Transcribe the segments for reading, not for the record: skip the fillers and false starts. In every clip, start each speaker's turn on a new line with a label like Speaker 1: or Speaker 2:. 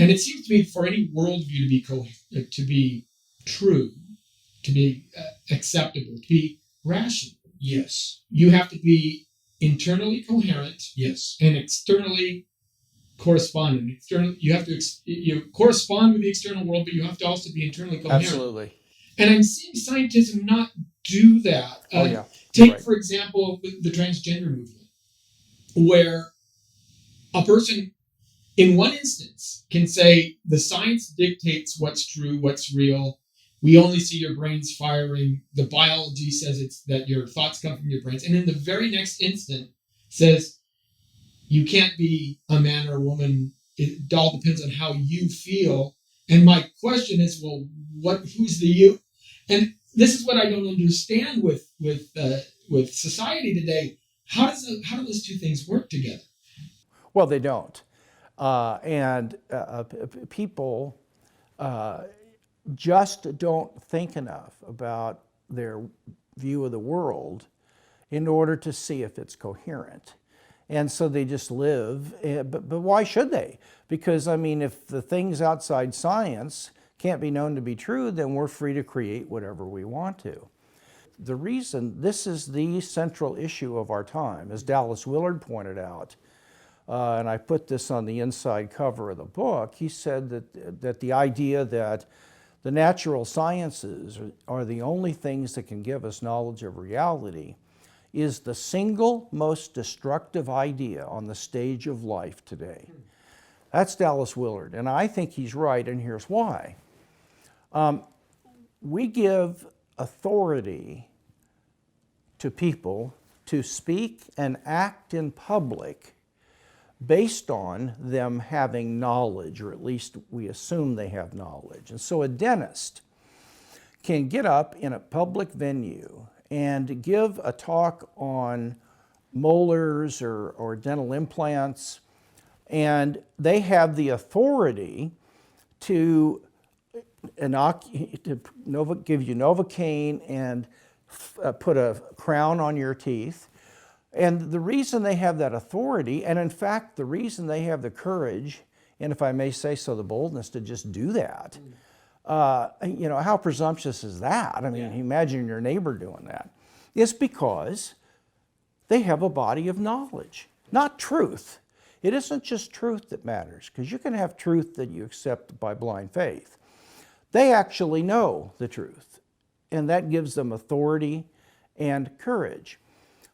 Speaker 1: And it seems to me for any worldview to be true, to be acceptable, to be rational,
Speaker 2: Yes.
Speaker 1: you have to be internally coherent,
Speaker 2: Yes.
Speaker 1: and externally correspondent. You have to you correspond with the external world, but you have to also be internally coherent.
Speaker 3: Absolutely.
Speaker 1: And I'm seeing scientism not do that.
Speaker 3: Oh yeah.
Speaker 1: Take,
Speaker 3: right.
Speaker 1: for example, the transgender movement, where a person in one instance can say the science dictates what's true, what's real. We only see your brains firing. The biology says it's that your thoughts come from your brains. And in the very next instant says you can't be a man or a woman. It all depends on how you feel. And my question is, well, who's the you? And this is what I don't understand with society today. How do those two things work together?
Speaker 3: Well, they don't. People just don't think enough about their view of the world in order to see if it's coherent. And so they just live, but why should they? Because, I mean, if the things outside science can't be known to be true, then we're free to create whatever we want to. The reason this is the central issue of our time, as Dallas Willard pointed out, and I put this on the inside cover of the book, he said that the idea that the natural sciences are the only things that can give us knowledge of reality is the single most destructive idea on the stage of life today. That's Dallas Willard, and I think he's right, and here's why. We give authority to people to speak and act in public based on them having knowledge, or at least we assume they have knowledge. And so a dentist can get up in a public venue and give a talk on molars or dental implants, and they have the authority to give you Novocaine and put a crown on your teeth. And the reason they have that authority, and in fact the reason they have the courage, and if I may say so, the boldness to just do that, how presumptuous is that? I mean, imagine your neighbor doing that. It's because they have a body of knowledge, not truth. It isn't just truth that matters, because you can have truth that you accept by blind faith. They actually know the truth, and that gives them authority and courage.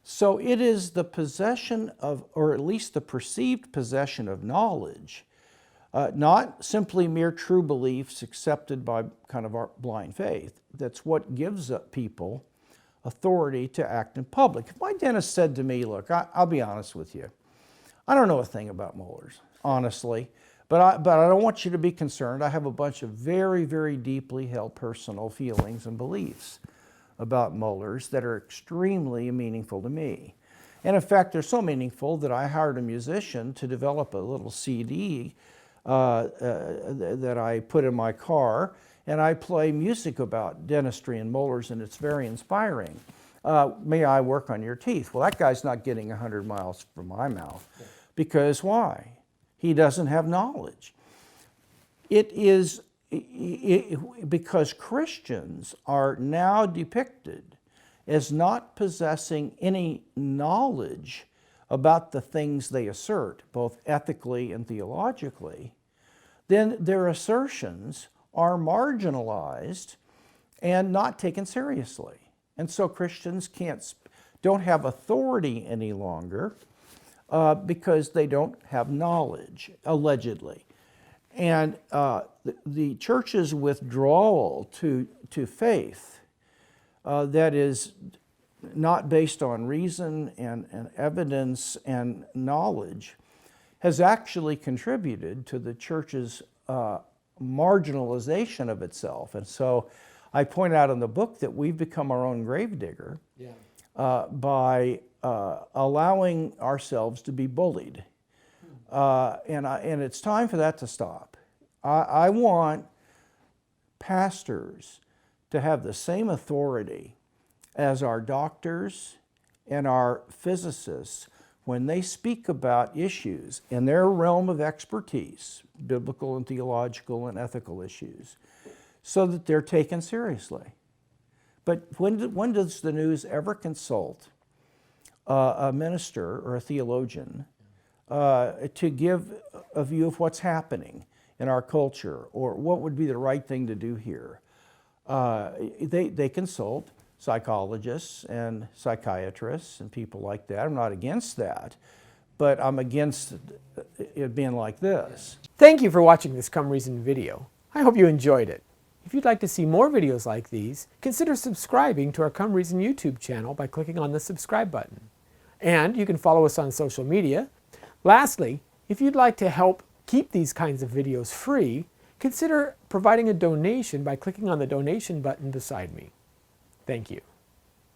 Speaker 3: So it is the possession of, or at least the perceived possession of knowledge, not simply mere true beliefs accepted by kind of our blind faith, that's what gives people authority to act in public. If my dentist said to me, look, I'll be honest with you, I don't know a thing about molars, honestly, but I don't want you to be concerned. I have a bunch of very, very deeply held personal feelings and beliefs about molars that are extremely meaningful to me. And in fact, they're so meaningful that I hired a musician to develop a little CD that I put in my car, and I play music about dentistry and molars, and it's very inspiring. May I work on your teeth? Well, that guy's not getting 100 miles from my mouth. Because why? He doesn't have knowledge. It is because Christians are now depicted as not possessing any knowledge about the things they assert, both ethically and theologically, then their assertions are marginalized and not taken seriously. And so Christians don't have authority any longer because they don't have knowledge, allegedly. And the church's withdrawal to faith that is not based on reason and evidence and knowledge has actually contributed to the church's marginalization of itself. And so I point out in the book that we've become our own gravedigger by allowing ourselves to be bullied. And it's time for that to stop. I want pastors to have the same authority as our doctors and our physicists when they speak about issues in their realm of expertise, biblical and theological and ethical issues, so that they're taken seriously. But when does the news ever consult a minister or a theologian to give a view of what's happening in our culture, or what would be the right thing to do here? They consult psychologists and psychiatrists and people like that. I'm not against that, but I'm against it being like this.
Speaker 2: Thank you for watching this Come Reason video. I hope you enjoyed it. If you'd like to see more videos like these, consider subscribing to our Come Reason YouTube channel by clicking on the subscribe button. And you can follow us on social media. Lastly, if you'd like to help keep these kinds of videos free, consider providing a donation by clicking on the donation button beside me. Thank you.